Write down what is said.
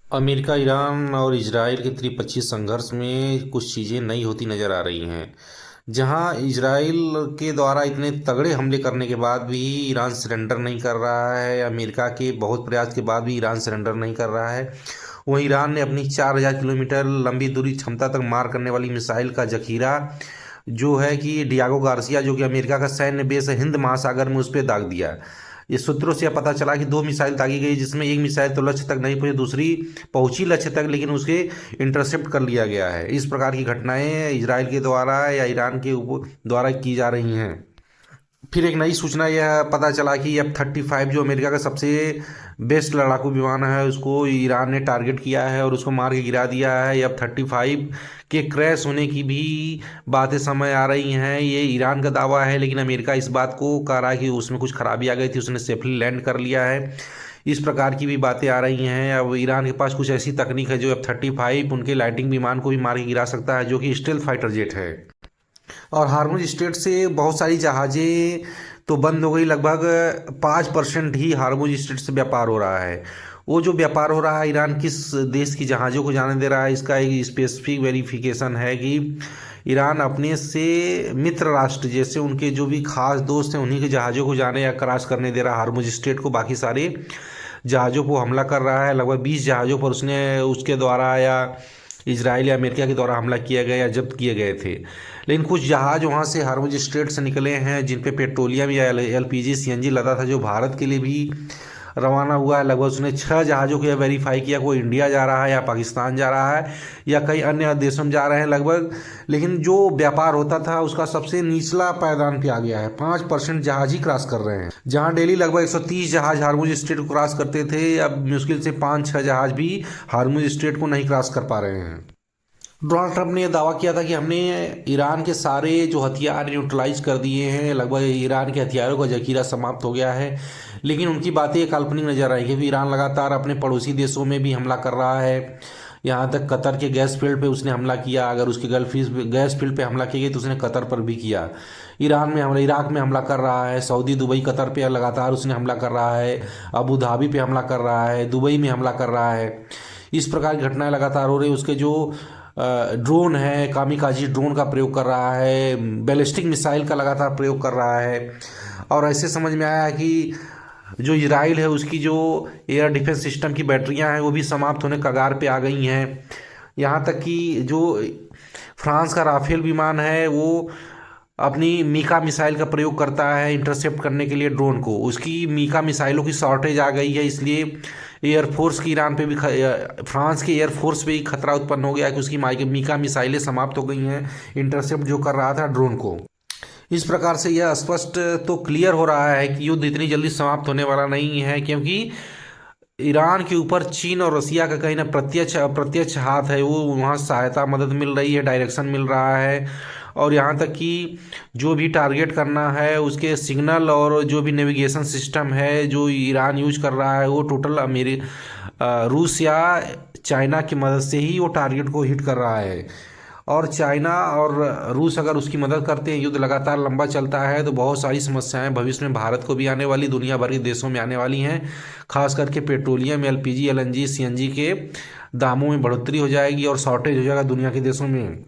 America, Iran और Israel के त्रिपक्षीय संघर्ष में कुछ चीज़ें नई होती नज़र आ रही हैं। जहां इजराइल के द्वारा इतने तगड़े हमले करने के बाद भी ईरान सरेंडर नहीं कर रहा है, अमेरिका के बहुत प्रयास के बाद भी ईरान सरेंडर नहीं कर रहा है। वहीं ईरान ने अपनी 4,000 किलोमीटर लंबी दूरी क्षमता तक मार करने वाली मिसाइल का जखीरा जो है कि डियागो गार्सिया, जो कि अमेरिका का सैन्य बेस है हिंद महासागर में, उस पर दाग दिया। इस सूत्रों से यह पता चला कि दो मिसाइल दागी गई, जिसमें एक मिसाइल तो लक्ष्य तक नहीं पहुंची, दूसरी पहुंची लक्ष्य तक लेकिन उसके इंटरसेप्ट कर लिया गया है। इस प्रकार की घटनाएं इजराइल के द्वारा या ईरान के द्वारा की जा रही हैं। फिर एक नई सूचना यह पता चला कि F-35 जो अमेरिका का सबसे बेस्ट लड़ाकू विमान है, उसको ईरान ने टारगेट किया है और उसको मार के गिरा दिया है। F-35 के क्रैश होने की भी बातें समय आ रही हैं। ये ईरान का दावा है, लेकिन अमेरिका इस बात को कह रहा है कि उसमें कुछ खराबी आ गई थी, उसने सेफली लैंड कर लिया है। इस प्रकार की भी बातें आ रही हैं। अब ईरान के पास कुछ ऐसी तकनीक है जो F-35 उनके लाइटिंग विमान को भी मार के गिरा सकता है, जो कि स्टेल्थ फाइटर जेट है। और हार्मुज स्ट्रेट से बहुत सारी जहाज़ें तो बंद हो गई, लगभग 5% ही हार्मुज स्ट्रेट से व्यापार हो रहा है। वो जो व्यापार हो रहा है, ईरान किस देश की जहाज़ों को जाने दे रहा है, इसका एक स्पेसिफिक वेरिफिकेशन है कि ईरान अपने से मित्र राष्ट्र जैसे उनके जो भी खास दोस्त हैं उन्हीं के जहाज़ों को जाने या क्रॉस करने दे रहा है हार्मुज स्ट्रेट को। बाकी सारे जहाज़ों को हमला कर रहा है। लगभग 20 जहाज़ों पर उसने उसके द्वारा या इजराइल या अमेरिका के द्वारा हमला किया गया या जब्त किए गए थे। लेकिन कुछ जहाज़ वहाँ से हार्मुज स्ट्रेट से निकले हैं जिन पे पेट्रोलियम या LPG CNG लदा था, जो भारत के लिए भी रवाना हुआ है। लगभग उसने 6 जहाज़ों को यह वेरीफाई किया, कोई इंडिया जा रहा है या पाकिस्तान जा रहा है या कई अन्य देशों में जा रहे हैं लगभग। लेकिन जो व्यापार होता था उसका सबसे निचला पायदान पे आ गया है, 5% जहाज ही क्रॉस कर रहे हैं। जहाँ डेली लगभग 130 जहाज हार्मुज स्ट्रेट को क्रॉस करते थे, अब मुश्किल से 5-6 जहाज भी हार्मुज स्ट्रेट को नहीं क्रॉस कर पा रहे हैं। डोनाल्ड ट्रंप ने यह दावा किया था कि हमने ईरान के सारे जो हथियार न्यूट्रलाइज कर दिए हैं, लगभग ईरान के हथियारों का जखीरा समाप्त हो गया है। लेकिन उनकी बातें काल्पनिक नजर आई, क्योंकि ईरान लगातार अपने पड़ोसी देशों में भी हमला कर रहा है। यहाँ तक कतर के गैस फील्ड पे उसने हमला किया। अगर उसके गैस फील्ड पे हमला की गई तो उसने कतर पर भी किया। ईरान में हमला, इराक में हमला कर रहा है। सऊदी, दुबई, कतर पे लगातार उसने हमला कर रहा है। अबू धाबी पे हमला कर रहा है, दुबई में हमला कर रहा है। इस प्रकार की घटनाएं लगातार हो रही है। उसके जो ड्रोन है, कामिकाजी ड्रोन का प्रयोग कर रहा है, बैलिस्टिक मिसाइल का लगातार प्रयोग कर रहा है। और ऐसे समझ में आया कि जो इजराइल है उसकी जो एयर डिफेंस सिस्टम की बैटरियां हैं वो भी समाप्त होने कगार पे आ गई हैं। यहाँ तक कि जो फ्रांस का राफेल विमान है वो अपनी मीका मिसाइल का प्रयोग करता है इंटरसेप्ट करने के लिए ड्रोन को। उसकी मीका मिसाइलों की शॉर्टेज आ गई है, इसलिए एयरफोर्स की ईरान पे भी फ्रांस के एयरफोर्स पे ही खतरा उत्पन्न हो गया कि उसकी मीका मिसाइलें समाप्त हो गई हैं इंटरसेप्ट जो कर रहा था ड्रोन को। इस प्रकार से यह स्पष्ट तो क्लियर हो रहा है कि युद्ध इतनी जल्दी समाप्त होने वाला नहीं है, क्योंकि ईरान के ऊपर चीन और रसिया का कहीं ना प्रत्यक्ष अप्रत्यक्ष हाथ है। वो वहाँ सहायता मदद मिल रही है, डायरेक्शन मिल रहा है। और यहाँ तक कि जो भी टारगेट करना है उसके सिग्नल और जो भी नेविगेशन सिस्टम है जो ईरान यूज कर रहा है वो टोटल रूस या चाइना की मदद से ही वो टारगेट को हिट कर रहा है। और चाइना और रूस अगर उसकी मदद करते हैं, युद्ध लगातार लंबा चलता है, तो बहुत सारी समस्याएं भविष्य में भारत को भी आने वाली, दुनिया भर के देशों में आने वाली हैं। खास करके पेट्रोलियम, LPG, LNG, CNG के दामों में बढ़ोतरी हो जाएगी और शॉर्टेज हो जाएगा दुनिया के देशों में।